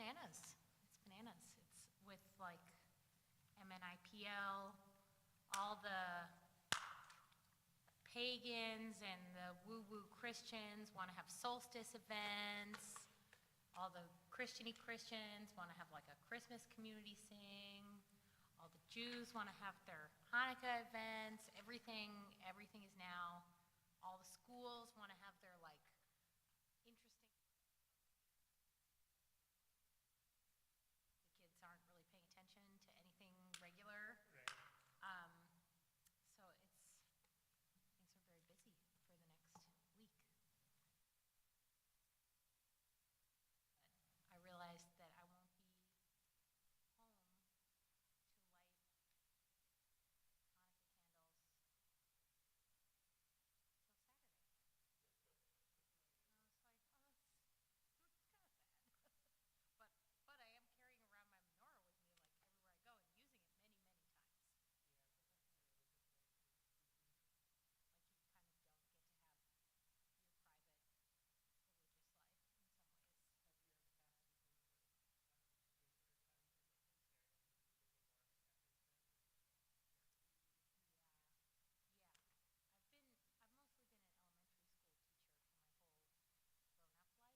bananas. It's bananas. It's with like MNIPL, all the pagans and the woo-woo Christians want to have solstice events. All the Christian-y Christians want to have like a Christmas community sing. All the Jews want to have their Hanukkah events. Everything is now, all the schools want to have their like interesting. The kids aren't really paying attention to anything regular. Right. So things are very busy for the next week. I realized that I won't be home to light Hanukkah candles till Saturday. And I was like, oh, that's kind of sad. but I am carrying around my menorah with me like everywhere I go and using it many, many times. Like you kind of don't get to have your private religious life in some ways. Yeah. I've mostly been an elementary school teacher for my whole grown-up life until this fall, taking this job with Minnesota Interfaith Power and Light, and then trying to grow other music things, some of which are Jewish related and some aren't. But it's a new way. Yeah, totally. And how's life in Minnesota for you?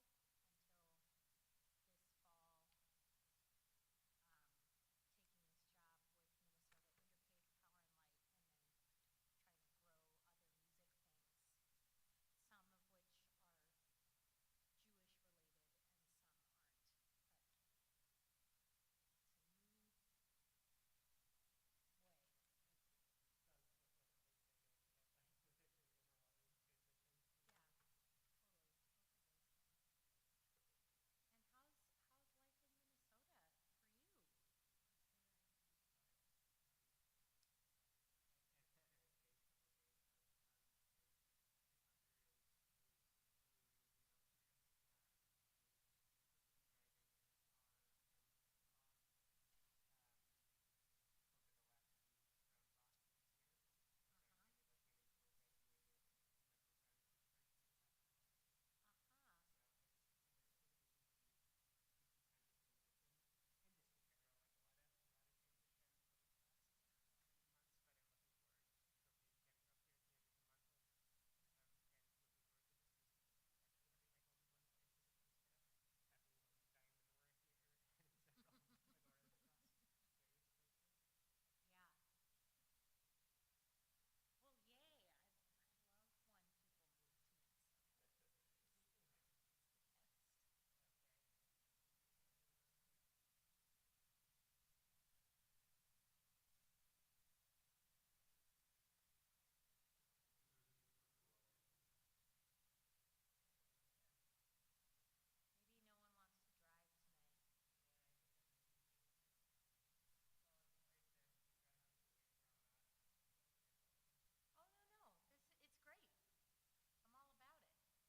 Uh-huh. Yeah. Well, yay. I love when people move to Minnesota. It's the best. Maybe no one wants to drive tonight. Oh, no. It's great. I'm all about it. Yeah,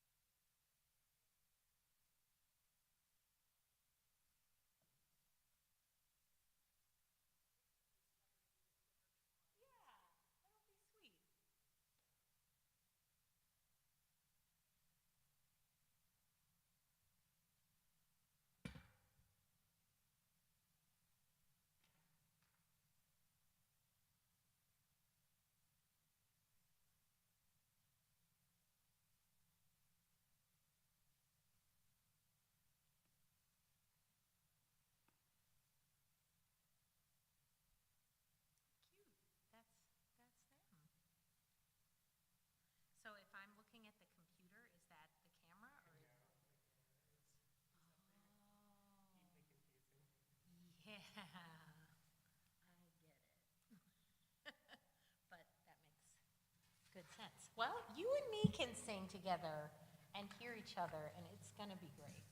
that'll be sweet. Cute. That's them. So if I'm looking at the computer, is that the camera or? Yeah, it's Oh. deeply confusing. Yeah, I get it. But that makes good sense. Well, you and me can sing together and hear each other, and it's going to be great.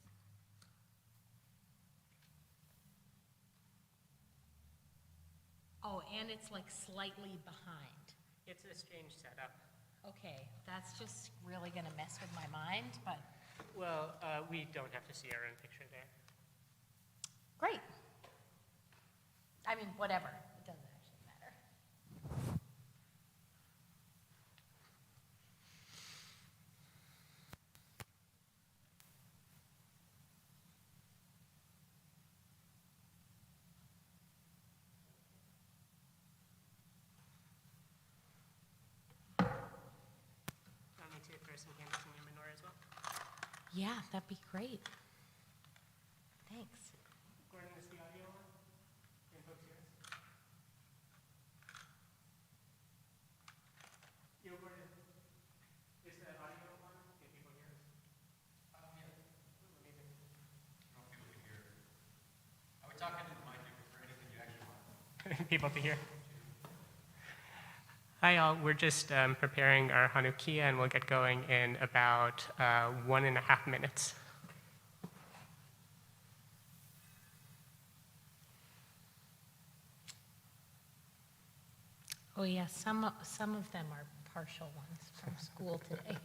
Oh, and it's like slightly behind. It's a strange setup. Okay, that's just really going to mess with my mind, but Well, we don't have to see our own picture there. great. I mean, whatever. It doesn't actually matter. Yeah, that'd be great. Thanks. Gordon, is the audio on? Can folks hear us? Yo, Gordon, is the audio on? Can people hear us? Yeah. Amazing. I don't know if people can hear. I would talk into the mic if for anything you actually want. People to hear. Hi all, we're just preparing our Hanukkah and we'll get going in about 1.5 minutes. Oh yeah, some of them are partial ones from school today.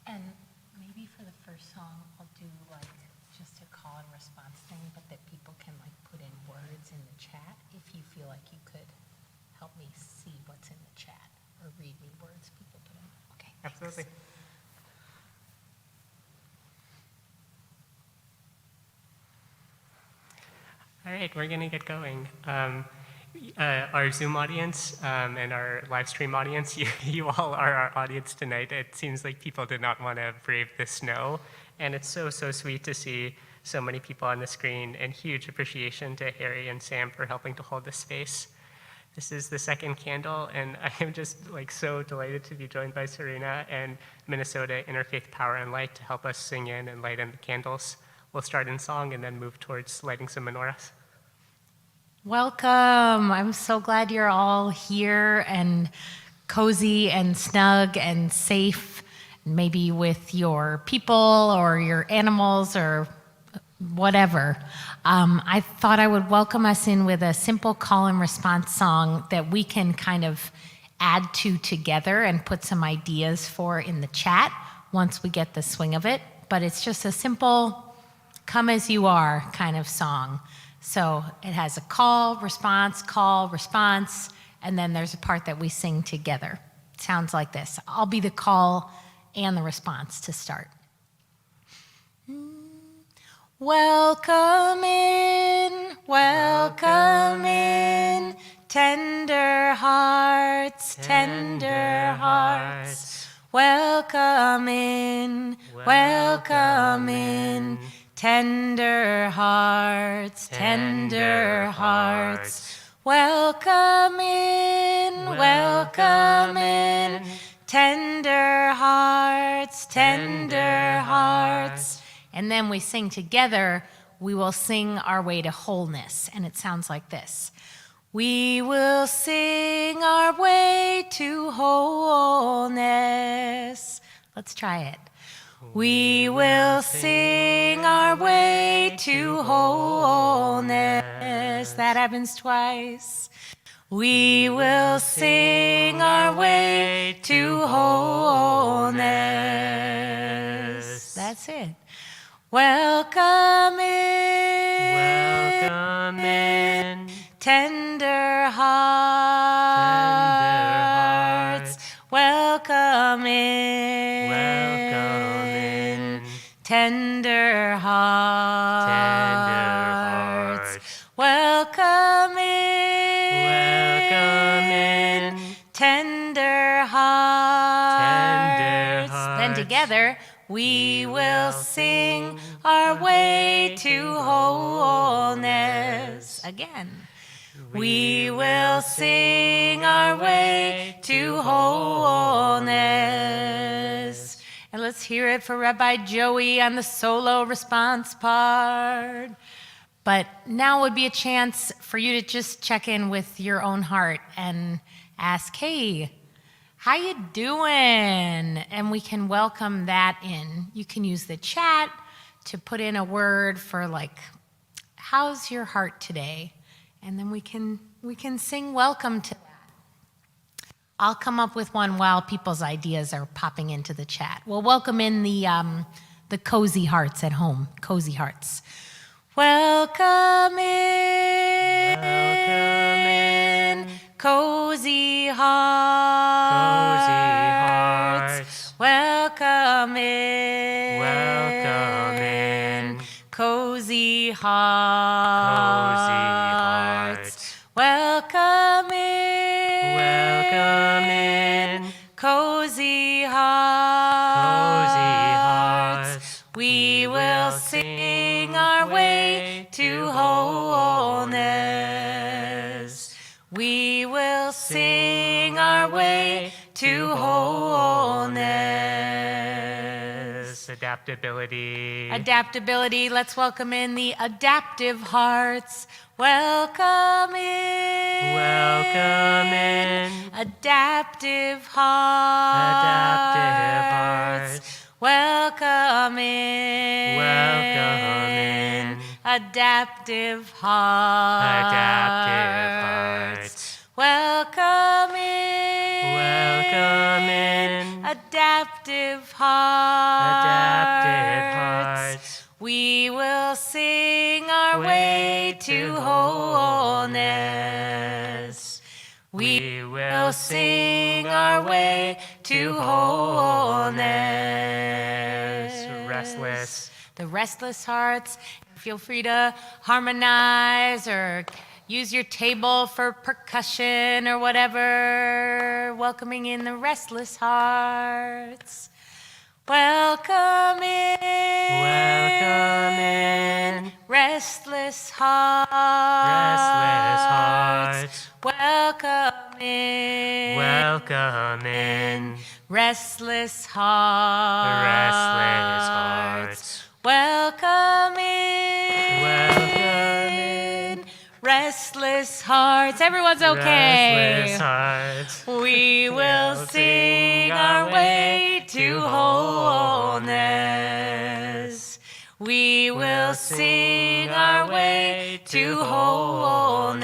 And maybe for the first song, I'll do like just a call and response thing, but that people can like put in words in the chat if you feel like you could help me see what's in the chat or read me words people put in. Okay. Thanks. Absolutely. All right, we're going to get going. Our Zoom audience and our live stream audience, you all are our audience tonight. It seems like people did not want to brave the snow, and it's so sweet to see so many people on the screen, and huge appreciation to Harry and Sam for helping to hold this space. This is the second candle, and I am just like so delighted to be joined by Serena and Minnesota Interfaith Power and Light to help us sing in and light in the candles. We'll start in song and then move towards lighting some menorahs. Welcome. I'm so glad you're all here and cozy and snug and safe, maybe with your people or your animals or whatever. I thought I would welcome us in with a simple call and response song that we can kind of add to together and put some ideas for in the chat once we get the swing of it. But it's just a simple come as you are kind of song. So it has a call, response, and then there's a part that we sing together. It sounds like this. I'll be the call and the response to start. Welcome in, tender hearts, tender hearts. Welcome in, tender hearts, tender hearts. Welcome in, tender hearts, tender hearts. And then we sing together, we will sing our way to wholeness. And it sounds like this. We will sing our way to wholeness. Let's try it. We will sing our way to wholeness. That happens twice. We will sing our way to wholeness. That's it. Welcome in, tender hearts. Welcome in, tender hearts. Welcome in, tender hearts. Then together we will sing our way to wholeness. Again. We will sing our way to wholeness. And let's hear it for Rabbi Joey on the solo response part. But now would be a chance for you to just check in with your own heart and ask, hey, how you doing? And we can welcome that in. You can use the chat to put in a word for like, how's your heart today? And then we can sing welcome to that. I'll come up with one while people's ideas are popping into the chat. We'll welcome in the cozy hearts at home, cozy hearts. Welcome in, cozy hearts. Welcome in, cozy hearts. Welcome in, cozy hearts. We will sing our way to wholeness. We will sing our way to wholeness. Adaptability. Let's welcome in the adaptive hearts. Welcome in. Adaptive hearts. Welcome in. Adaptive hearts. Welcome in. Adaptive hearts. We will sing our way to wholeness. We will sing our way to wholeness. The restless hearts. Feel free to harmonize or use your table for percussion or whatever. Welcoming in the restless hearts. Welcome in. Restless hearts. Welcome in. Restless hearts. Welcome in. Restless hearts. Everyone's okay. We will sing our way to wholeness. We will sing our way to wholeness.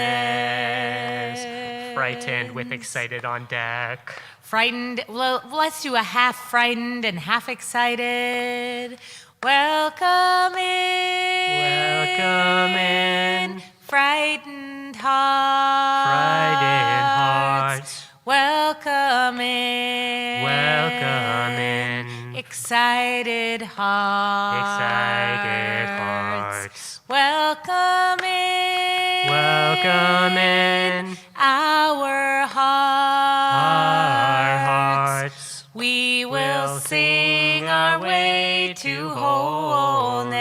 Frightened with excited on deck. Frightened. Well, let's do a half frightened and half excited. Welcome in. Frightened hearts. Welcome in. Excited hearts. Welcome in. Our hearts. We will sing our way to wholeness.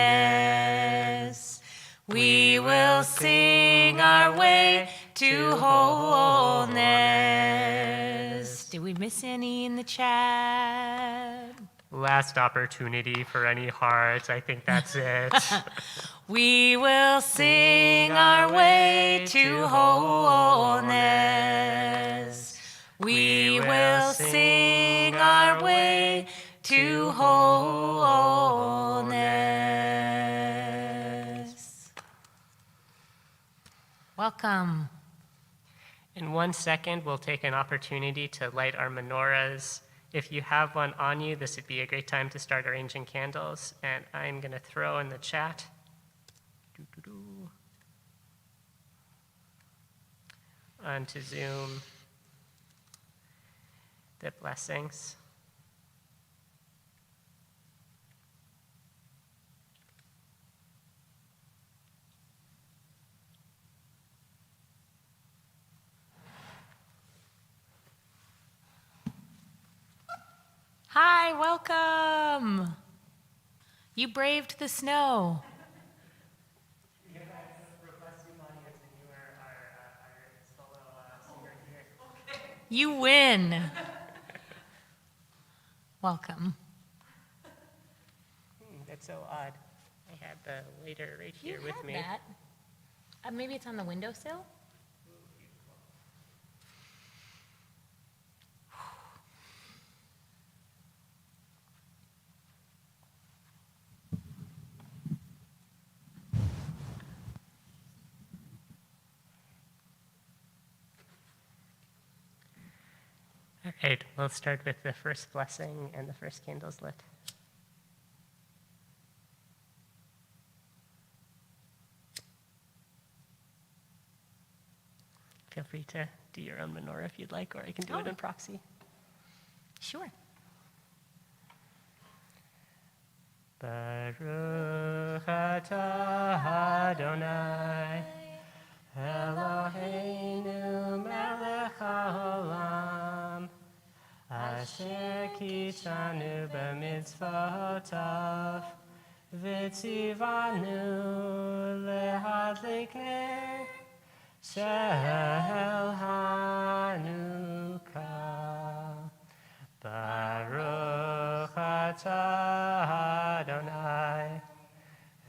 We will sing our way to wholeness. Did we miss any in the chat? Last opportunity for any hearts. I think that's it. We will sing our way to wholeness. We will sing our way to wholeness. Welcome. In 1 second, we'll take an opportunity to light our menorahs. If you have one on you, this would be a great time to start arranging candles. And I'm going to throw in the chat onto Zoom the blessings. Hi, welcome. You braved the snow. You win. Welcome. That's so odd. I had the waiter right here with me. That. Maybe it's on the windowsill? Great. We'll start with the first blessing and the first candles lit. Feel free to do your own menorah if you'd like, or I can do it in proxy. Sure. Baruch atah Adonai Eloheinu melech haolam asher kitanu b'mitzvotav v'tzivanu lehadlik ner shel Hanukkah. Baruch atah Adonai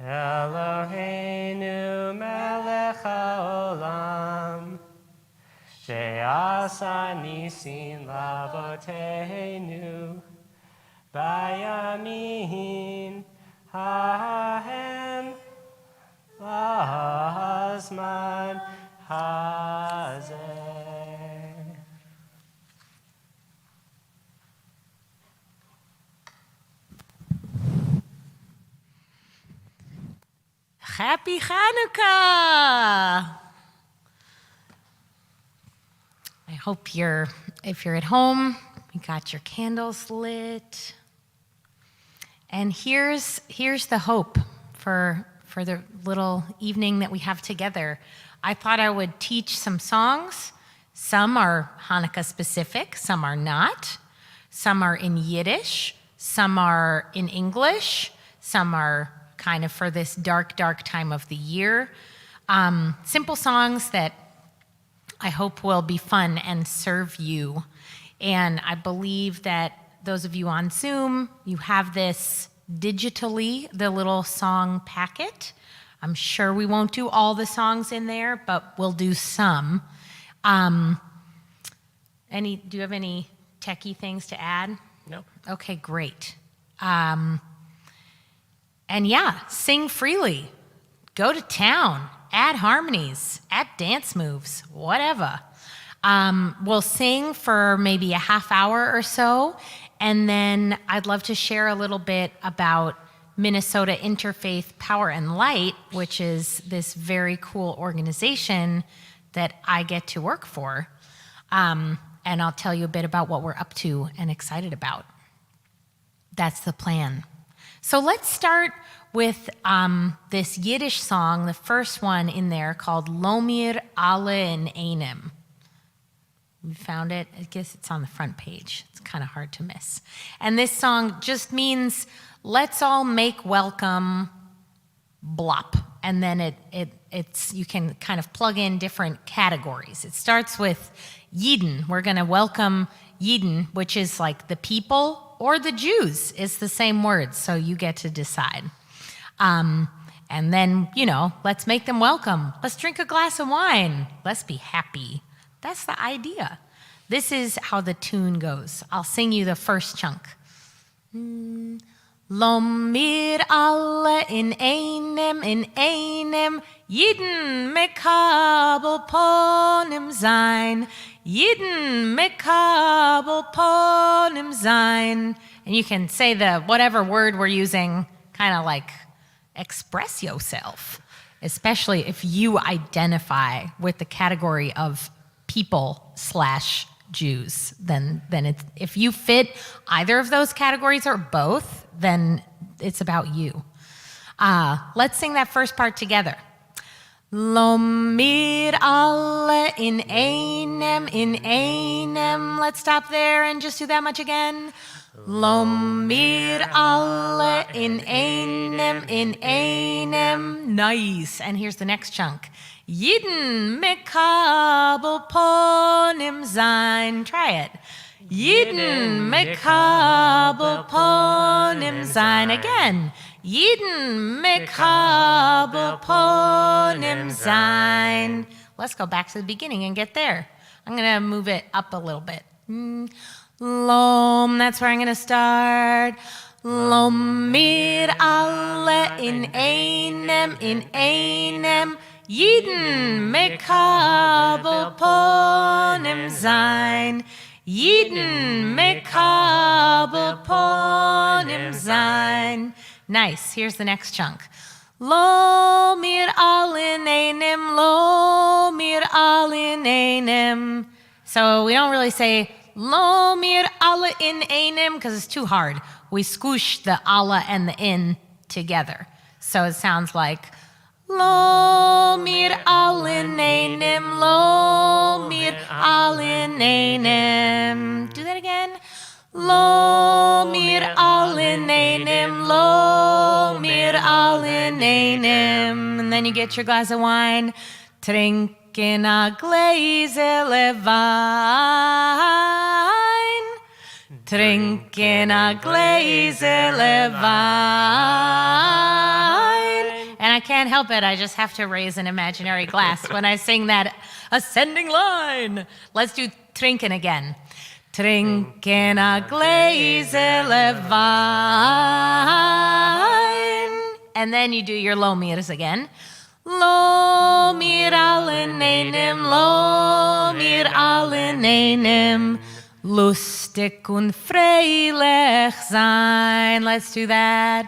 Eloheinu melech haolam she'asa nisim lavoteinu bayamin hahem lazman hazeh. Happy Hanukkah! I hope if you're at home, you got your candles lit. And here's the hope for the little evening that we have together. I thought I would teach some songs. Some are Hanukkah specific, some are not. Some are in Yiddish, some are in English, some are kind of for this dark, dark time of the year. Simple songs that I hope will be fun and serve you. And I believe that those of you on Zoom, you have this digitally, the little song packet. I'm sure we won't do all the songs in there, but we'll do some. Do you have any techie things to add? No. Okay, great. And yeah, sing freely. Go to town. Add harmonies. Add dance moves. Whatever. We'll sing for maybe a half hour or so, and then I'd love to share a little bit about Minnesota Interfaith Power and Light, which is this very cool organization that I get to work for. And I'll tell you a bit about what we're up to and excited about. That's the plan. So let's start with this Yiddish song, the first one in there, called Lomir Ale in Einem. You found it? I guess it's on the front page. It's kind of hard to miss. And this song just means, let's all make welcome blop. And then it's you can kind of plug in different categories. It starts with Yidden. We're going to welcome Yidden, which is like the people, or the Jews. It's the same word, so you get to decide. And then, let's make them welcome. Let's drink a glass of wine. Let's be happy. That's the idea. This is how the tune goes. I'll sing you the first chunk. Lomir alle in einem, Yidden mekabel ponim sein, Yidden mekabel ponim sein. And you can say the whatever word we're using, kind of like express yourself, especially if you identify with the category of people/Jews. Then it's, if you fit either of those categories or both, then it's about you. Let's sing that first part together. Lomir alle in einem. Let's stop there and just do that much again. Lomir alle in einem. Nice. And here's the next chunk. Yidden mekabel ponim sein. Try it. Yidden mekabel ponim sein. Again. Yidden mekabel ponim sein. Let's go back to the beginning and get there. I'm going to move it up a little bit. Lom, that's where I'm going to start. Lomir alle in einem. Yidden mekabel ponim sein. Yidden mekabel ponim zayin. Nice. Here's the next chunk. Lo mir alinenim, lo mir alinenim. So we don't really say lo mir alla in einem because it's too hard. We squish the alla and the in together. So it sounds like lo mir alinenim, lo mir alinenim. Do that again. Lo mir alinenim, lo mir alinenim. And then you get your glass of wine. Trinken a glaze lewein. Trinken a glaze lewein. And I can't help it, I just have to raise an imaginary glass when I sing that ascending line. Let's do trinken again. Trinken a glaze lewein. And then you do your lo mirs again. Lo mir alinenim, lo mir alinenim. Lustig und freilich sein. Let's do that.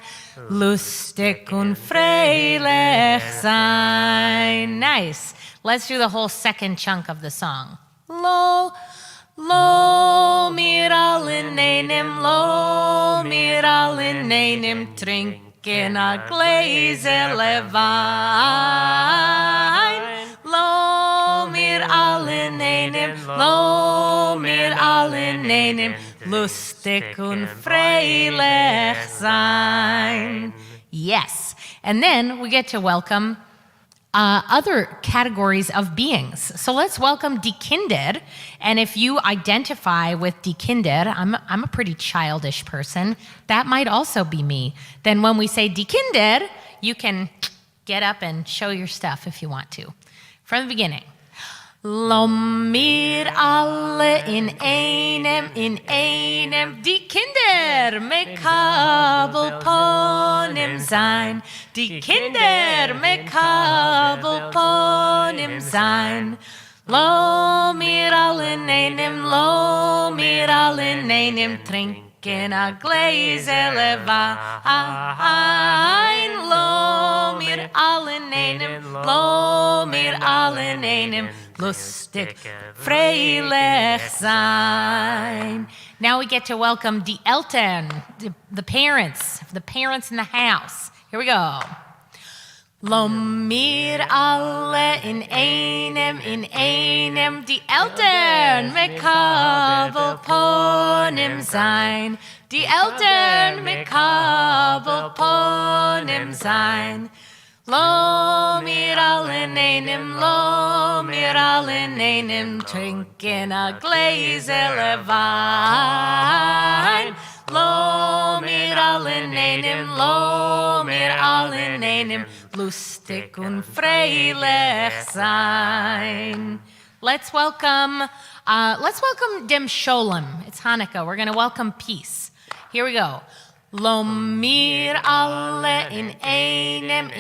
Lustig und freilich sein. Nice. Let's do the whole second chunk of the song. Lo mir alinenim, lo mir alinenim. Trinken a glaze lewein. Lo mir alinenim, lo mir alinenim. Lustig und freilich sein. Yes. And then we get to welcome other categories of beings. So let's welcome die Kinder. And if you identify with die Kinder, I'm a pretty childish person. That might also be me. Then when we say die Kinder, you can get up and show your stuff if you want to. From the beginning. Lo mir alle in einem, die Kinder mekabel ponim sein. Die Kinder mekabel ponim sein. Lo mir alle in einem, lo mir alle in einem, trinken a glaze lewein. Lo mir alle in einem, lo mir alle in einem, lustig, freilich sein. Now we get to welcome die Eltern, the parents in the house. Here we go. Lo mir alle in einem, die Eltern mekabel ponim sein. Die Eltern mekabel ponim sein. Lo mir alle in einem, lo mir alle in einem, trinken a glaze lewein. Lo mir alle in einem, lo mir alle in einem, lustig und freilich sein. Let's welcome dem Sholem. It's Hanukkah. We're going to welcome peace. Here we go. Lo mir alle in einem,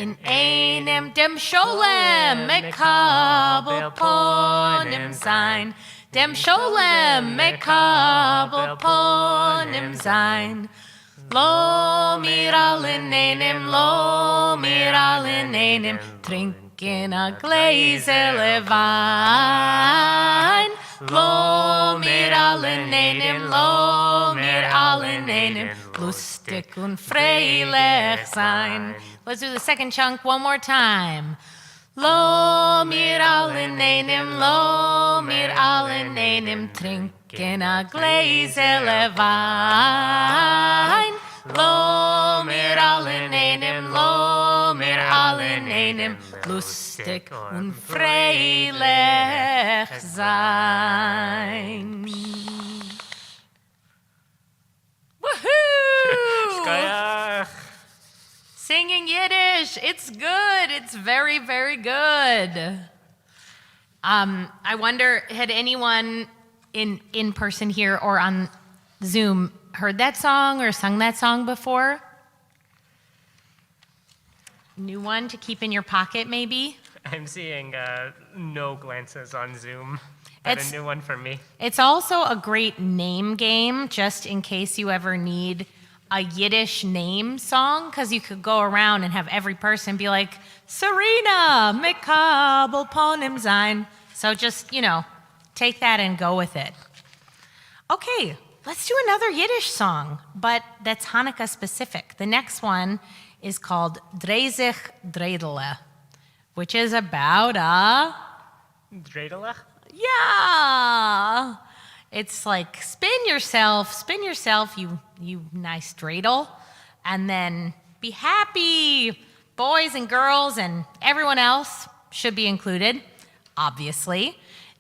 dem Sholem mekabel ponim sein. Dem Sholem mekabel ponim sein. Lo mir alle in einem, lo mir alle in einem, trinken a glaze lewein. Lo mir alle in einem, lo mir alle in einem, lustig und freilich sein. Let's do the second chunk one more time. Lo mir alle in einem, lo mir alle in einem, trinken a glaze lewein. Lo mir alle in einem, lo mir alle in einem, lustig und freilich sein. Woohoo! Singing Yiddish, it's good. It's very, very good. I wonder, had anyone in person here or on Zoom heard that song or sung that song before? New one to keep in your pocket, maybe? I'm seeing no glances on Zoom. that It's- a new one for me? It's also a great name game, just in case you ever need a Yiddish name song, because you could go around and have every person be like, Serena, Mikabel Ponim Zain. So just, take that and go with it. Okay, let's do another Yiddish song, but that's Hanukkah specific. The next one is called Dreizig Dreidele, which is about a... Dreidele? Yeah. It's like spin yourself, you nice dreidel, and then be happy. Boys and girls and everyone else should be included, obviously.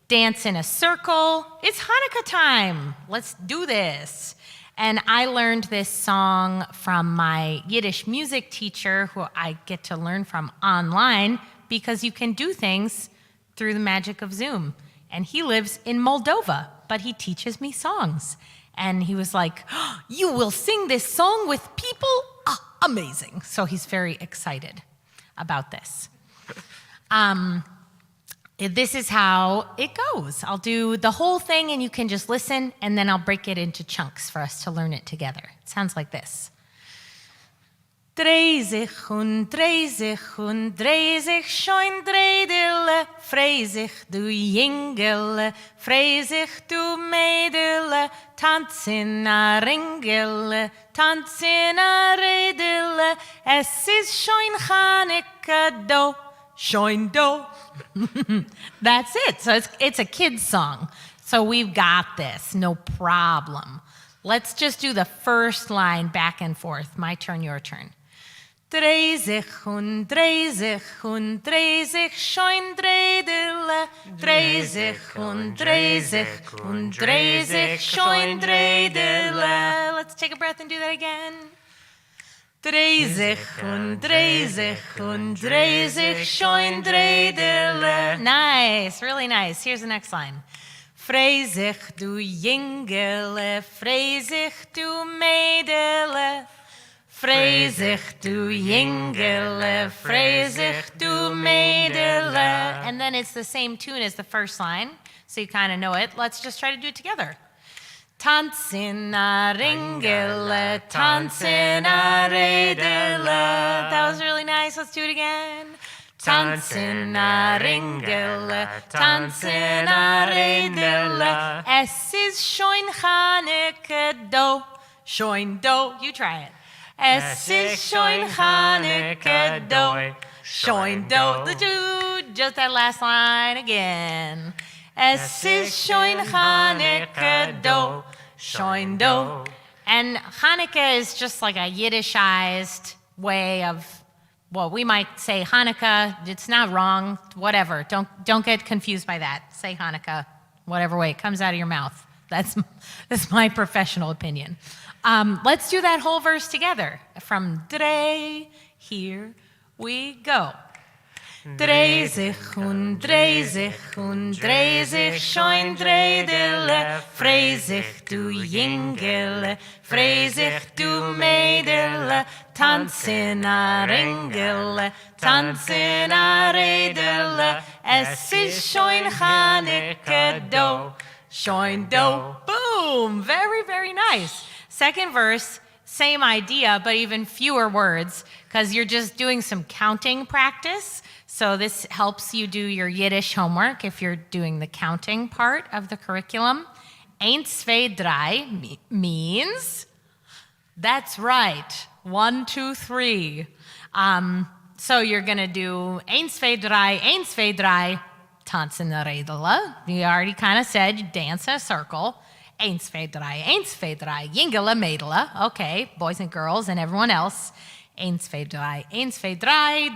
Dance in a circle. It's Hanukkah time. Let's do this. And I learned this song from my Yiddish music teacher, who I get to learn from online, because you can do things through the magic of Zoom. And he lives in Moldova, but he teaches me songs. And he was like, oh, you will sing this song with people? Ah, amazing. So he's very excited about this. This is how it goes. I'll do the whole thing and you can just listen, and then I'll break it into chunks for us to learn it together. It sounds like this. Dreh sich und dreh sich schon dreidele, freu sich du Jingele, freu sich du Mädele, tanz in a Ringele, tanz in a Redele, es ist schon Chanukah do, schon do. That's it. So it's a kid's song. So we've got this, no problem. Let's just do the first line back and forth. My turn, your turn. Dreh sich und dreh sich und dreh sich schon dreidele, dreh sich und dreh sich und dreh sich schon dreidele. Let's take a breath and do that again. Dreh sich und dreh sich und dreh sich schon dreidele. Nice, really nice. Here's the next line. Freu sich du Jingele, freu sich du Mädele. Freu sich du Jingele, freu sich du Mädele. And then it's the same tune as the first line, so you kind of know it. Let's just try to do it together. Tanz in a Ringele, tanz in a Redele. That was really nice. Let's do it again. Tanz in a Ringele, tanz in a Redele. Es ist schon Chanukah do, schon do. You try it. Es ist schon Chanukah do, schon do. Just that last line again. Es ist schon Chanukah do, schon do. And Hanukkah is just like a Yiddishized way of, well, we might say Hanukkah. It's not wrong, whatever. Don't get confused by that. Say Hanukkah, whatever way it comes out of your mouth. That's my professional opinion. Let's do that whole verse together. From Dreh, here we go. Dreh sich und dreh sich und dreh sich schon dreidele, freu sich du Jingele, freu sich du Mädele, tanz in a Ringele, tanz in a Redele, es ist schon Chanukah do, schon do. Boom! Very, very nice. Second verse, same idea, but even fewer words, because you're just doing some counting practice. So this helps you do your Yiddish homework if you're doing the counting part of the curriculum. Eins, zwei, drei means, that's right, 1, 2, 3. So you're going to do eins, zwei, drei, tanz in der Redele. You already kind of said you dance in a circle. Eins, zwei, drei, Jingele, Mädele. Okay, boys and girls and everyone else. Eins, zwei, drei,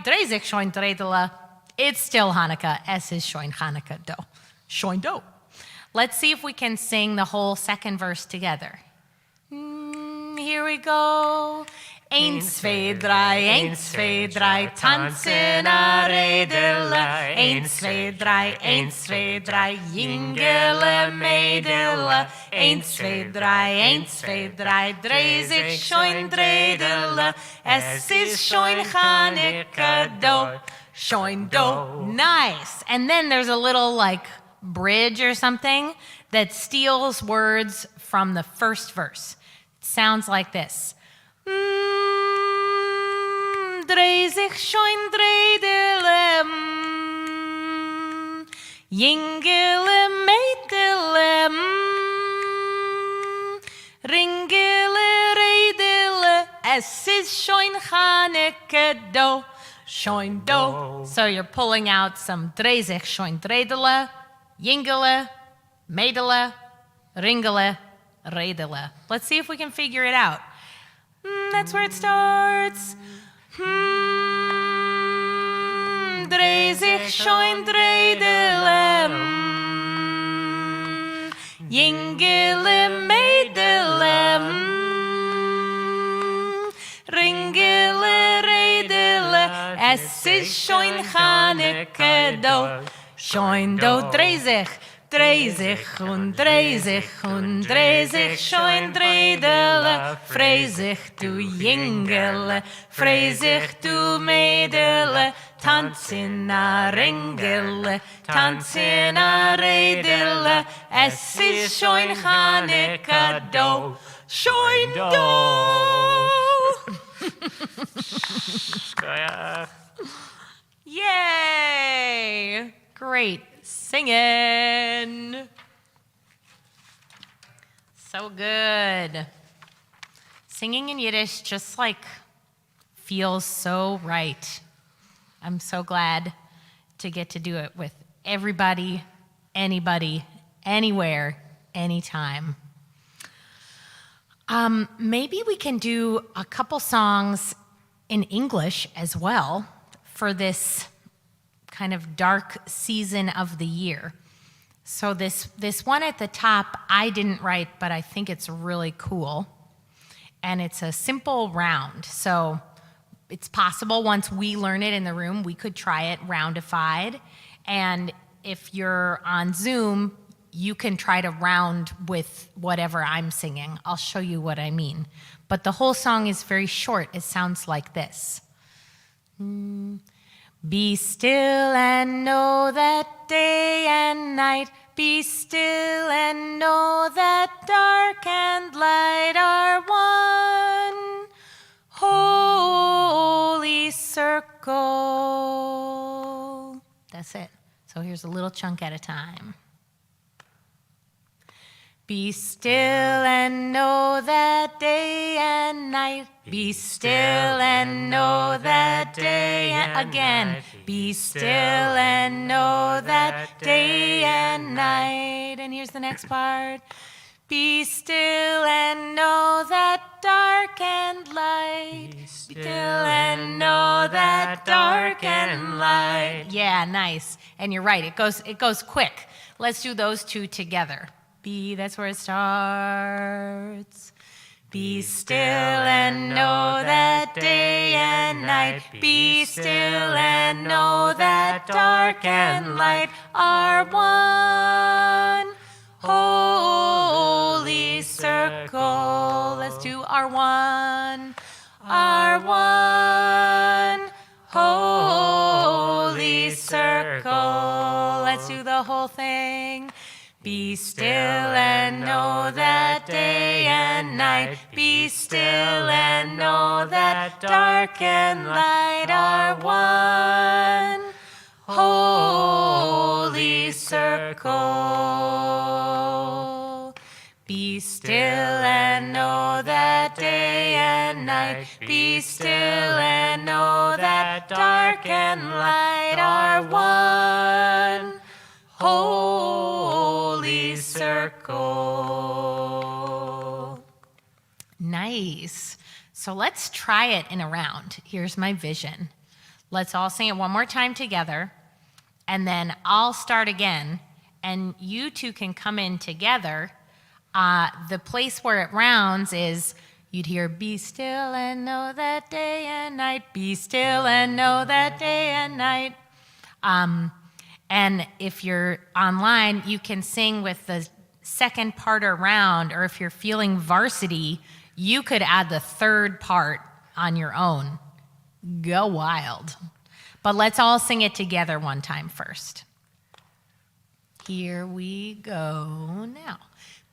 dreh sich schon dreidele. It's still Hanukkah. Es ist schon Chanukah do. Schon do. Let's see if we can sing the whole second verse together. Here we go. Eins, zwei, drei, tanz in a Redele. Eins, zwei, drei, Jingele, Mädele. Eins, zwei, drei, dreh sich schon dreidele. Es ist schon Chanukah do, schon do. Nice. And then there's a little like bridge or something that steals words from the first verse. It sounds like this. Dreizig schoin dreidele, jingele meidele, ringele reidele, es is schoin Chaneke do, schoin do. So you're pulling out some dreizig schoin dreidele, jingele, meidele, ringele, reidele. Let's see if we can figure it out. That's where it starts. Dreizig schoin dreidele, jingele meidele, ringele reidele, es is schoin Chaneke do, schoin do dreizig. Dreizig und dreizig und dreizig schoin dreidele, freizig du jingele, freizig du meidele, tanzen a ringele, tanzen a reidele, es is schoin Chaneke do, schoin do. Yay! Great. Singing. So good. Singing in Yiddish just feels so right. I'm so glad to get to do it with everybody, anybody, anywhere, anytime. Maybe we can do a couple songs in English as well for this kind of dark season of the year. So this one at the top, I didn't write, but I think it's really cool. And it's a simple round. So it's possible once we learn it in the room, we could try it roundified. And if you're on Zoom, you can try to round with whatever I'm singing. I'll show you what I mean. But the whole song is very short. It sounds like this. Be still and know that day and night, be still and know that dark and light are one holy circle. That's it. So here's a little chunk at a time. Be still and know that day and night. Be still and know that day and again. Be still and know that day and night. And here's the next part. Be still and know that dark and light. Be still and know that dark and light. Yeah, nice. And you're right. It goes quick. Let's do those two together. That's where it starts. Be still and know that day and night. Be still and know that dark and light are one holy circle. Let's do our one holy circle. Let's do the whole thing. Be still and know that day and night. Be still and know that dark and light are one holy circle. Be still and know that day and night. Be still and know that dark and light are one holy circle. Nice. So let's try it in a round. Here's my vision. Let's all sing it one more time together, and then I'll start again, and you two can come in together. The place where it rounds is you'd hear, be still and know that day and night. Be still and know that day and night. And if you're online, you can sing with the second part around, or if you're feeling varsity, you could add the third part on your own. Go wild. But let's all sing it together one time first. Here we go now.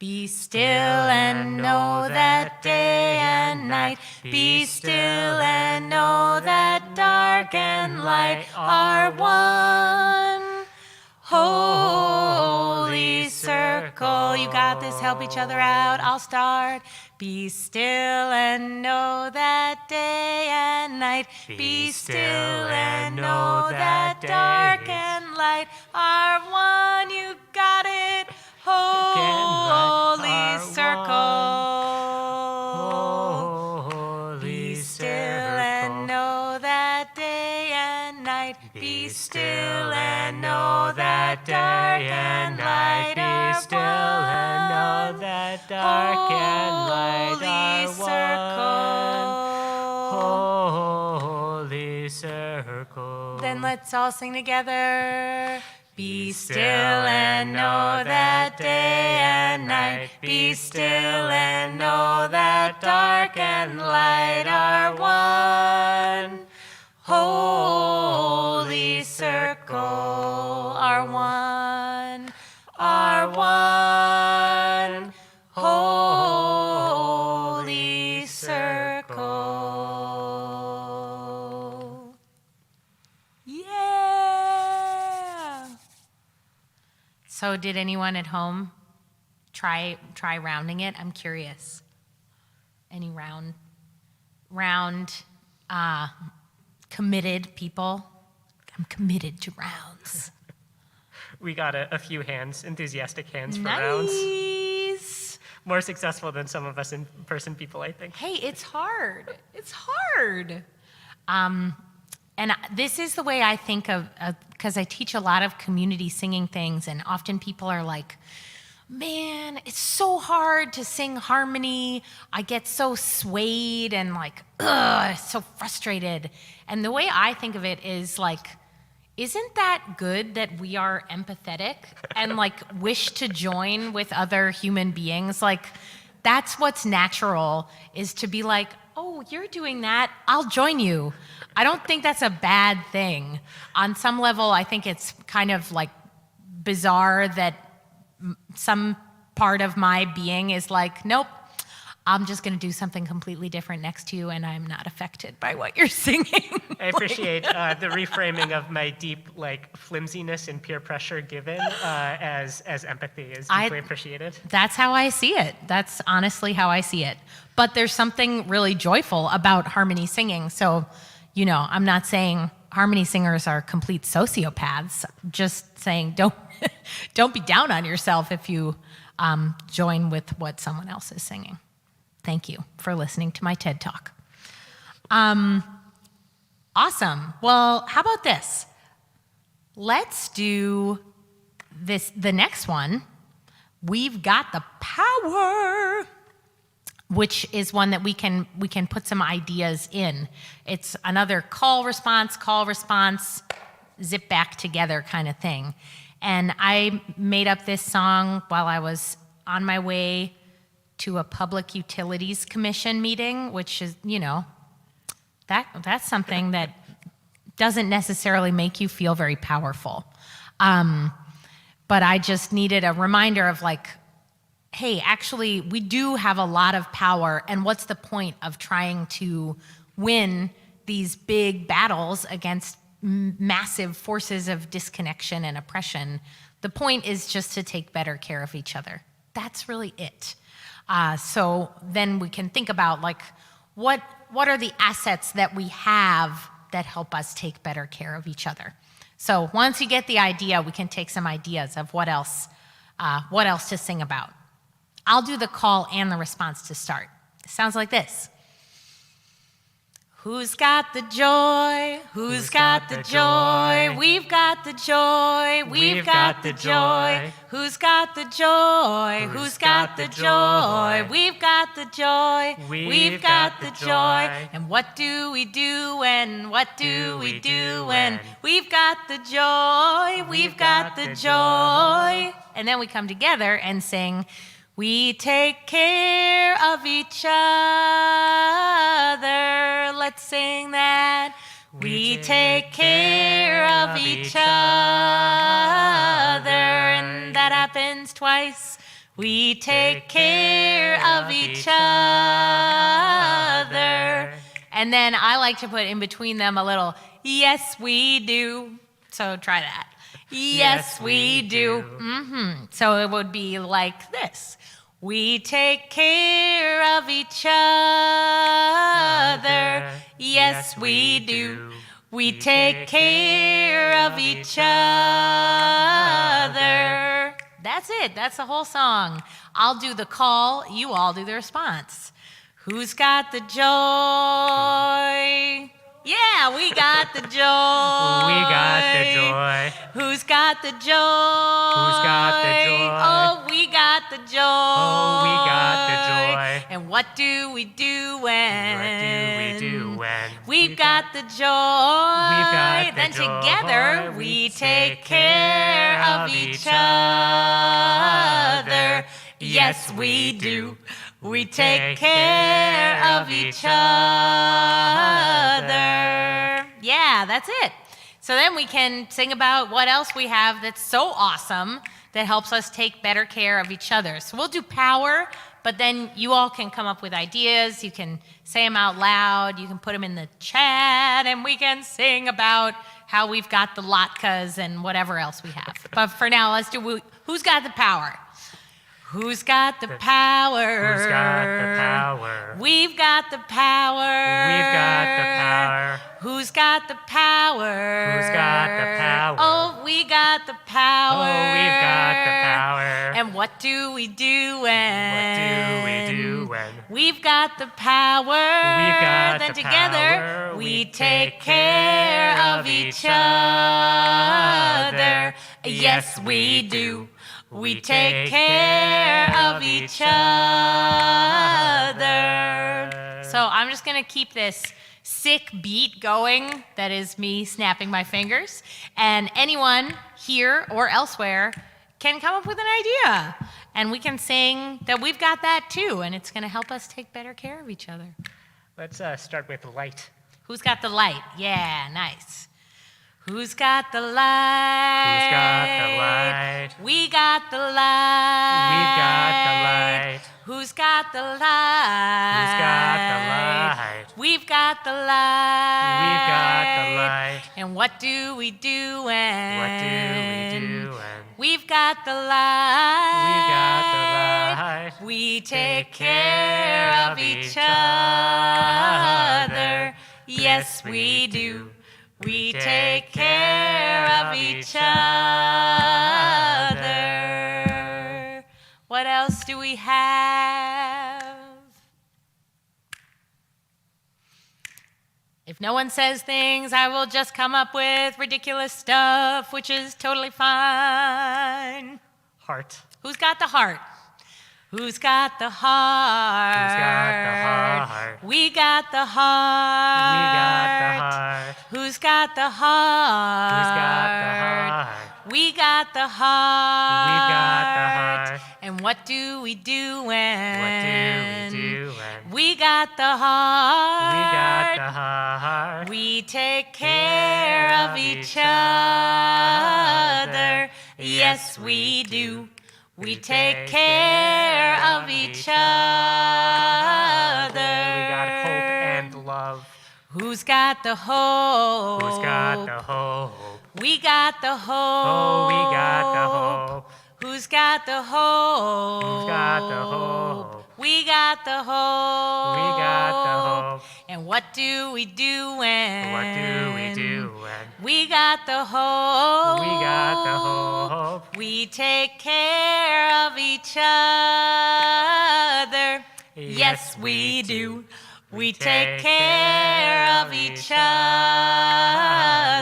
Be still and know that day and night. Be still and know that dark and light are one. Holy circle. You got this. Help each other out. I'll start. Be still and know that day and night. Be still and know that dark and light are one. You got it. Holy circle. Be still and know that day and night. Be still and know that dark and light are one. Be still and know that dark and light are one. Holy circle. Then let's all sing together. Be still and know that day and night. Be still and know that dark and light are one. Holy circle are one. Holy circle. Yeah. So did anyone at home try rounding it? I'm curious. Any round committed people? I'm committed to rounds. We got a few enthusiastic hands for rounds. Nice. More successful than some of us in-person people, I think. Hey, it's hard. It's hard. And this is the way I think of, because I teach a lot of community singing things, and often people are like, man, it's so hard to sing harmony. I get so swayed and like, so frustrated. And the way I think of it is like, isn't that good that we are empathetic and like wish to join with other human beings? Like, that's what's natural, is to be like, oh, you're doing that, I'll join you. I don't think that's a bad thing. On some level, I think it's kind of like bizarre that some part of my being is like, nope, I'm just going to do something completely different next to you, and I'm not affected by what you're singing. I appreciate the reframing of my deep, like, flimsiness and peer pressure given as empathy is deeply appreciated. That's how I see it. That's honestly how I see it. But there's something really joyful about harmony singing. So, you know, I'm not saying harmony singers are complete sociopaths. Just saying don't be down on yourself if you join with what someone else is singing. Thank you for listening to my TED Talk. Awesome. Well, how about this? Let's do the next one. We've got the power, which is one that we can put some ideas in. It's another call response, zip back together kind of thing. And I made up this song while I was on my way to a Public Utilities Commission meeting, which is, you know, that's something that doesn't necessarily make you feel very powerful. But I just needed a reminder of like, hey, actually, we do have a lot of power, and what's the point of trying to win these big battles against massive forces of disconnection and oppression? The point is just to take better care of each other. That's really it. So then we can think about like, what are the assets that we have that help us take better care of each other? So once you get the idea, we can take some ideas of what else to sing about. I'll do the call and the response to start. It sounds like this. Who's got the joy? Who's got the joy? We've got the joy. We've got the joy. Who's got the joy? Who's got the joy? We've got the joy. We've got the joy. And what do we do when? What do we do when? We've got the joy. We've got the joy. And then we come together and sing, we take care of each other. Let's sing that. We take care of each other, and that happens twice. We take care of each other. And then I like to put in between them a little, yes, we do. So try that. Yes, we do. So it would be like this. We take care of each other. Yes, we do. We take care of each other. That's it. That's the whole song. I'll do the call. You all do the response. Who's got the joy? Yeah, we got the joy. We got the joy. Who's got the joy? Who's got the joy? Oh, we got the joy. Oh, we got the joy. And what do we do when? What do we do when We've got the joy. We've got the Then joy. together we take care of each other. Yes, we do. We take care of each other. Yeah, that's it. So then we can sing about what else we have that's so awesome that helps us take better care of each other. So we'll do power, but then you all can come up with ideas. You can say them out loud. You can put them in the chat, and we can sing about how we've got the latkes and whatever else we have. But for now, let's do who's got the power? Who's got the power? Who's got the power? We've got the power. We've got the power. Who's got the power? Who's got the power? Oh, we got the power. Oh, we've got the power. And what do we do when? What do we do when We've got the power. We've got then the together power. we take care of each other. Yes, we do. We take care of each other. So I'm just going to keep this sick beat going. That is me snapping my fingers. And anyone here or elsewhere can come up with an idea. And we can sing that we've got that too. And it's going to help us take better care of each other. Let's start with light. Who's got the light? Yeah, nice. Who's got the light? Who's got the light? We got the light. We've got the light. Who's got the light? Who's got the light? We've got the light. We've got the light. And what do we do when? What do we do when We've got the light. We've got the light? We take care of each other. Yes, we do. We take care of each other. What else do we have? If no one says things, I will just come up with ridiculous stuff, which is totally fine. Heart. Who's got the heart? Who's got the heart? Who's got the heart? We got the heart. We got the heart. Who's got the heart? Who's got the heart? We got the heart. We got the heart. And what do we do when? What do we do when We got the heart. We got the heart? We take care of each other. Yes, we do. We take care of each other. We got hope and love. Who's got the hope? Who's got the hope? We got the hope. Oh, we got the hope. Who's got the hope? Who's got the hope? We got the hope. We got the hope. And what do we do when? What do we do when We got the hope. We got the hope? We take care of each other. Yes, we do. We take care of each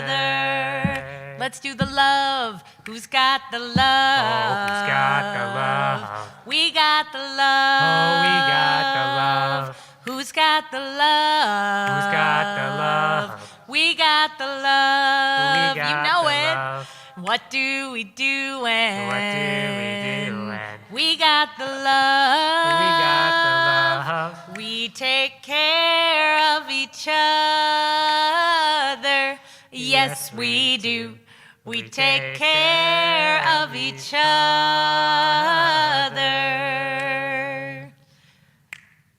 other. Let's do the love. Who's got the love? Oh, who's got the love? We got the love. Oh, we got the love. Who's got the love? Who's got the love? We got the love. We got you know the it. love. What do we do when? What do we do when We got the love. We got the love? We take care of each other. Yes, we do. We take care of each other.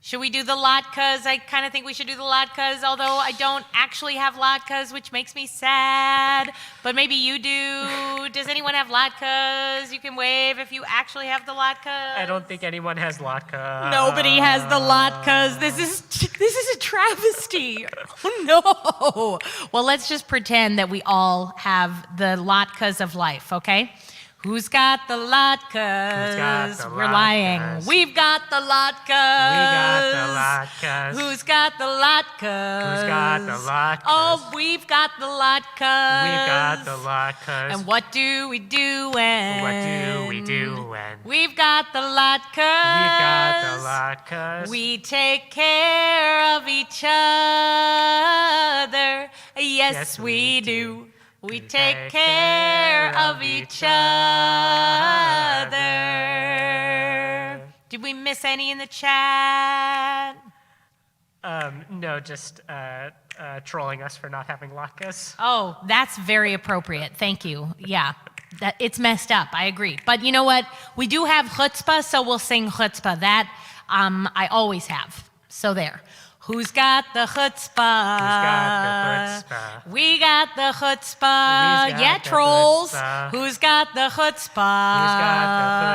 Should we do the latkes? I kind of think we should do the latkes, although I don't actually have latkes, which makes me sad. But maybe you do. Does anyone have latkes? You can wave if you actually have the latkes. I don't think anyone has latke. Nobody has the latkes. This is a travesty. Oh no. Well, let's just pretend that we all have the latkes of life, okay? Who's got the latkes? We're lying. We've got the latkes. We got the latkes. Who's got the latkes? Who's got the latkes? Oh, we've got the latkes. We got the latkes. And what do we do when? What do we do when? We've got the latkes. We got the latkes. We take care of each other. Yes, we do. We take care of each other. Did we miss any in the chat? No, just trolling us for not having latkes. Oh, that's very appropriate. Thank you. Yeah, it's messed up. I agree. But you know what? We do have chutzpah, so we'll sing chutzpah. That I always have. So there. Who's got the chutzpah? Who's got the chutzpah? We got the chutzpah. Who's got Yeah, the trolls. chutzpah? Who's got the chutzpah? Who's got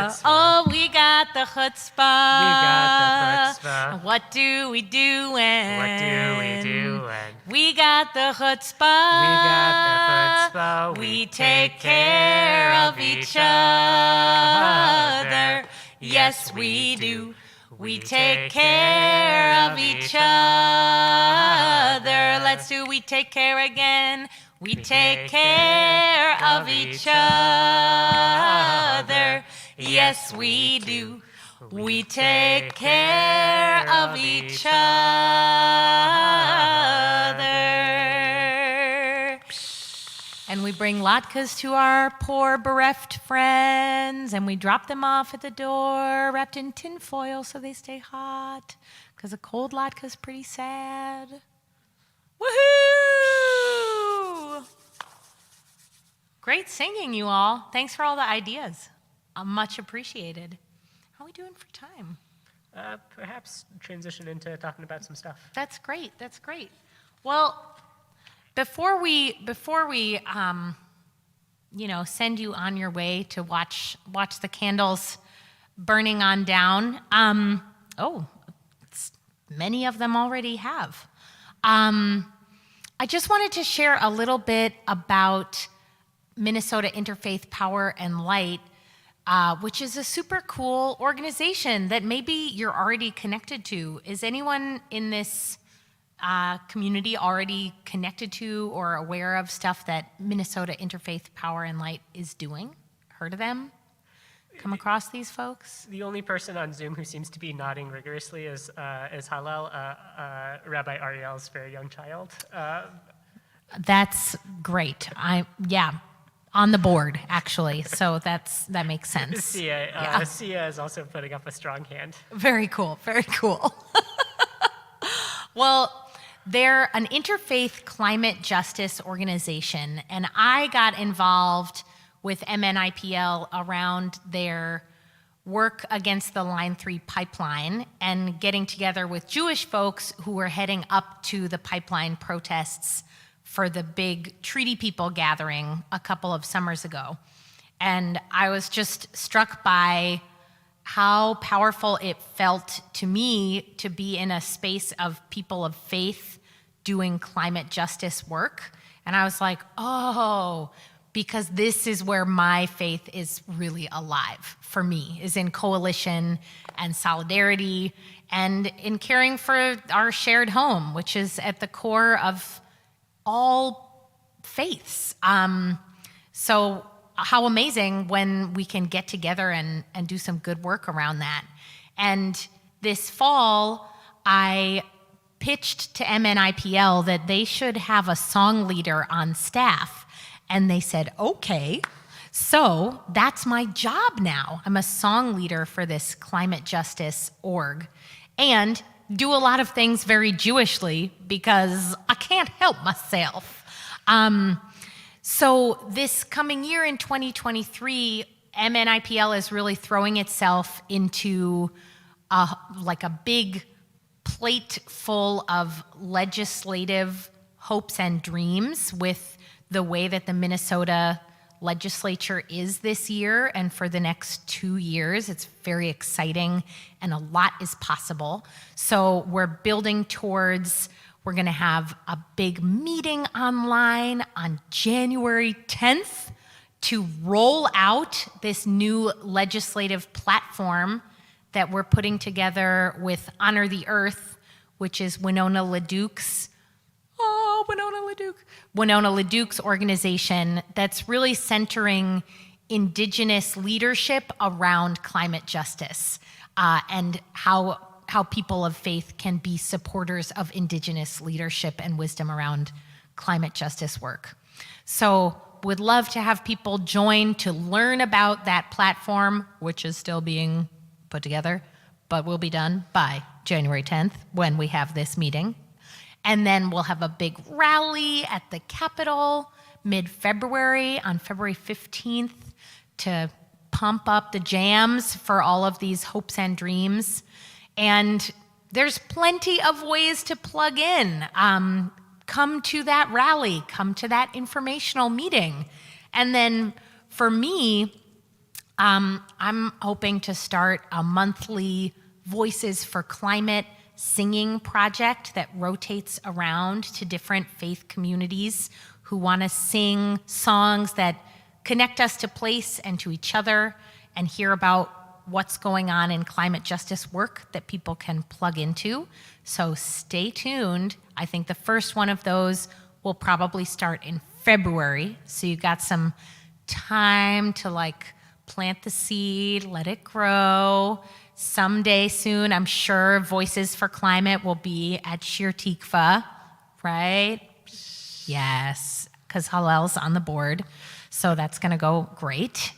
the chutzpah? Oh, we got the chutzpah. We got the chutzpah. What do we do when? What do we do when? We got the chutzpah. We got the chutzpah. We take care of each other. Yes, we do. We take care of each other. Let's do we take care again. We take care of each other. Yes, we do. We take care of each other. And we bring latkes to our poor bereft friends, and we drop them off at the door, wrapped in tin foil so they stay hot, because a cold latke is pretty sad. Woohoo! Great singing, you all. Thanks for all the ideas. Much appreciated. How are we doing for time? Perhaps transition into talking about some stuff. That's great. That's great. Well, before we send you on your way to watch the candles burning on down. Many of them already have. I just wanted to share a little bit about Minnesota Interfaith Power and Light, which is a super cool organization that maybe you're already connected to. Is anyone in this community already connected to or aware of stuff that Minnesota Interfaith Power and Light is doing? Heard of them? Come across these folks? The only person on Zoom who seems to be nodding rigorously is Hallel, Rabbi Ariel's very young child. That's great. On the board, actually, so that makes sense. Sia is also putting up a strong hand. Very cool, very cool. Well, they're an interfaith climate justice organization, and I got involved with MNIPL around their work against the Line 3 pipeline and getting together with Jewish folks who were heading up to the pipeline protests for the big Treaty People gathering a couple of summers ago. And I was just struck by how powerful it felt to me to be in a space of people of faith doing climate justice work. And I was like, oh, because this is where my faith is really alive for me, is in coalition and solidarity and in caring for our shared home, which is at the core of all faiths. So how amazing when we can get together and do some good work around that. And this fall, I pitched to MNIPL that they should have a song leader on staff. And they said, okay. So that's my job now. I'm a song leader for this climate justice org. And do a lot of things very Jewishly because I can't help myself. So this coming year in 2023, MNIPL is really throwing itself into like a big plate full of legislative hopes and dreams with the way that the Minnesota legislature is this year and for the next 2 years. It's very exciting and a lot is possible. So we're building towards, we're going to have a big meeting online on January 10th to roll out this new legislative platform that we're putting together with Honor the Earth, which is Winona LaDuke's organization that's really centering Indigenous leadership around climate justice and how people of faith can be supporters of Indigenous leadership and wisdom around climate justice work. So would love to have people join to learn about that platform, which is still being put together, but will be done by January 10th when we have this meeting. And then we'll have a big rally at the Capitol mid-February on February 15th to pump up the jams for all of these hopes and dreams. And there's plenty of ways to plug in. Come to that rally, come to that informational meeting. And then for me, I'm hoping to start a monthly Voices for Climate singing project that rotates around to different faith communities who want to sing songs that connect us to place and to each other and hear about what's going on in climate justice work that people can plug into. So stay tuned. I think the first one of those will probably start in February. So you got some time to like plant the seed, let it grow. Someday soon, I'm sure Voices for Climate will be at Shir Tikva, right? Yes, because Hallel's on the board. So that's going to go great.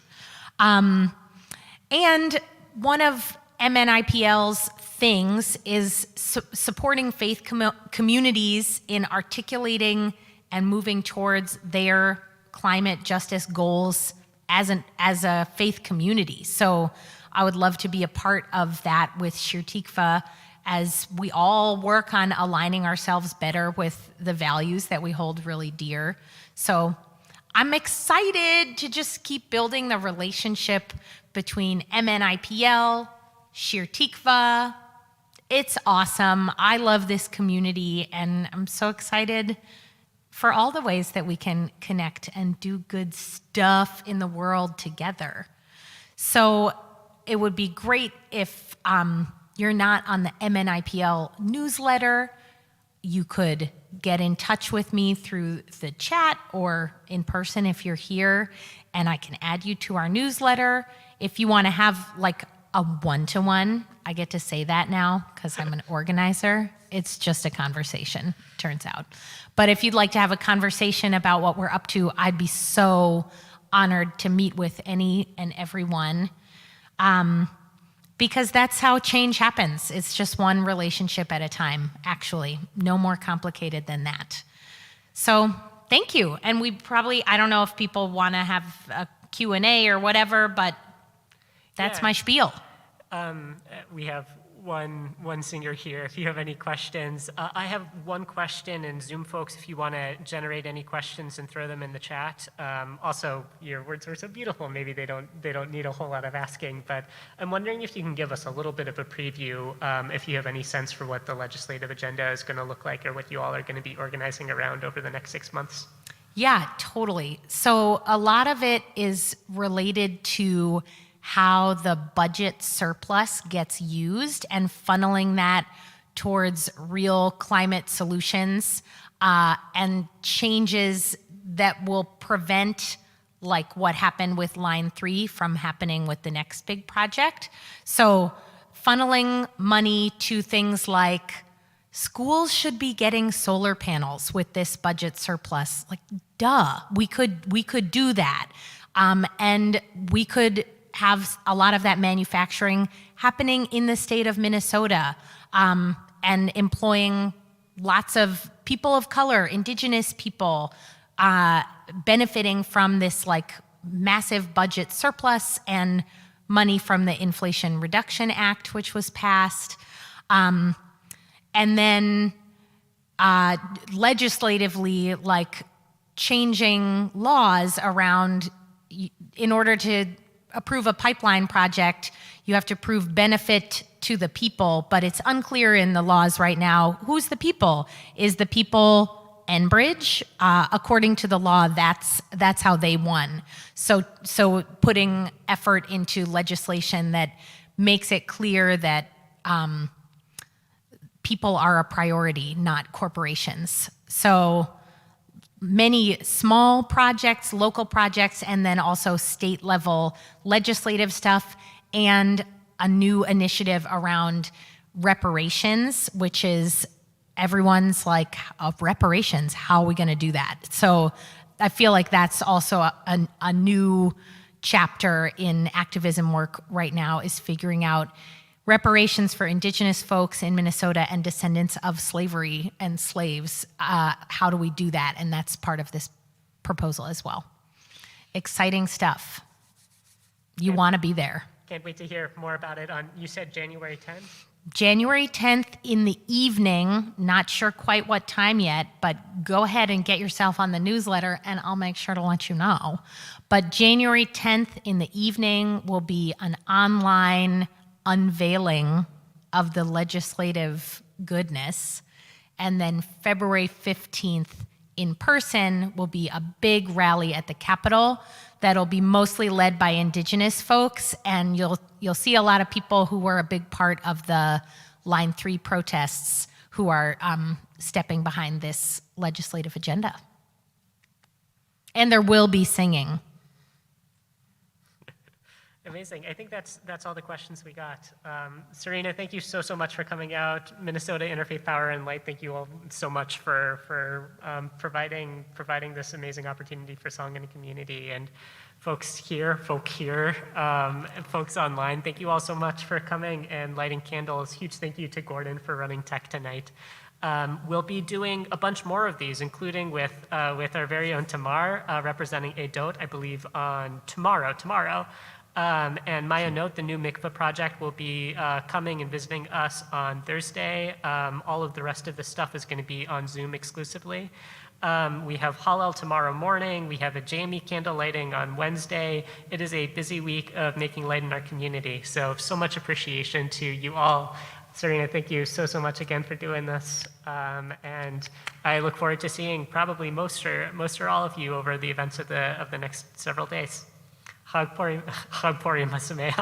And one of MNIPL's things is supporting faith communities in articulating and moving towards their climate justice goals as a faith community. So I would love to be a part of that with Shir Tikva as we all work on aligning ourselves better with the values that we hold really dear. So I'm excited to just keep building the relationship between MNIPL, Shir Tikva. It's awesome. I love this community, and I'm so excited for all the ways that we can connect and do good stuff in the world together. So it would be great if you're not on the MNIPL newsletter. You could get in touch with me through the chat or in person if you're here, and I can add you to our newsletter. If you want to have like a one-to-one, I get to say that now because I'm an organizer. It's just a conversation, turns out. But if you'd like to have a conversation about what we're up to, I'd be so honored to meet with any and everyone. Because that's how change happens. It's just one relationship at a time, actually. No more complicated than that. So thank you. And we probably, I don't know if people want to have a Q&A or whatever, but that's my spiel. We have one singer here. If you have any questions, I have one question, and Zoom folks, if you want to generate any questions and throw them in the chat. Also, your words were so beautiful. Maybe they don't need a whole lot of asking, but I'm wondering if you can give us a little bit of a preview, if you have any sense for what the legislative agenda is going to look like, or what you all are going to be organizing around over the next 6 months. Yeah, totally. So a lot of it is related to how the budget surplus gets used and funneling that towards real climate solutions and changes that will prevent like what happened with Line 3 from happening with the next big project. So funneling money to things like schools should be getting solar panels with this budget surplus. Like, duh, we could do that. And we could have a lot of that manufacturing happening in the state of Minnesota and employing lots of people of color, Indigenous people, benefiting from this like massive budget surplus and money from the Inflation Reduction Act, which was passed. And then legislatively, like changing laws around, in order to approve a pipeline project, you have to prove benefit to the people, but it's unclear in the laws right now who's the people. Is the people Enbridge? According to the law, that's how they won. So putting effort into legislation that makes it clear that people are a priority, not corporations. So many small projects, local projects, and then also state level legislative stuff, and a new initiative around reparations, which is everyone's like, of reparations, how are we going to do that? So I feel like that's also a new chapter in activism work right now, is figuring out reparations for Indigenous folks in Minnesota and descendants of slavery and slaves. How do we do that? And that's part of this proposal as well. Exciting stuff. You want to be there. Can't wait to hear more about it on, you said January 10th? January 10th in the evening, not sure quite what time yet, but go ahead and get yourself on the newsletter and I'll make sure to let you know. But January 10th in the evening will be an online unveiling of the legislative goodness. And then February 15th in person will be a big rally at the Capitol that'll be mostly led by Indigenous folks, and you'll see a lot of people who were a big part of the Line 3 protests who are stepping behind this legislative agenda. And there will be singing. Amazing. I think that's all the questions we got. Serena, thank you so much for coming out. Minnesota Interfaith Power and Light, thank you all so much for providing this amazing opportunity for song in a community. And folks here, folks online, thank you all so much for coming and lighting candles. Huge thank you to Gordon for running tech tonight. We'll be doing a bunch more of these, including with our very own Tamar representing ADOT, I believe, on tomorrow. And Maya Note, the new mikveh project, will be coming and visiting us on Thursday. All of the rest of the stuff is going to be on Zoom exclusively. We have Hallel tomorrow morning. We have a Jamie candle lighting on Wednesday. It is a busy week of making light in our community. So much appreciation to you all. Serena, thank you so much again for doing this. And I look forward to seeing probably most or all of you over the events of the next several days. Chag Purim Sameach.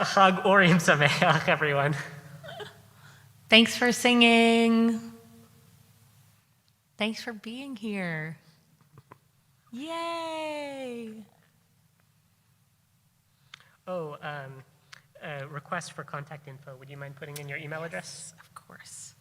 Chag Urim Sameach, everyone. Thanks for singing. Thanks for being here. Yay! Oh, request for contact info. Would you mind putting in your email address? Of course.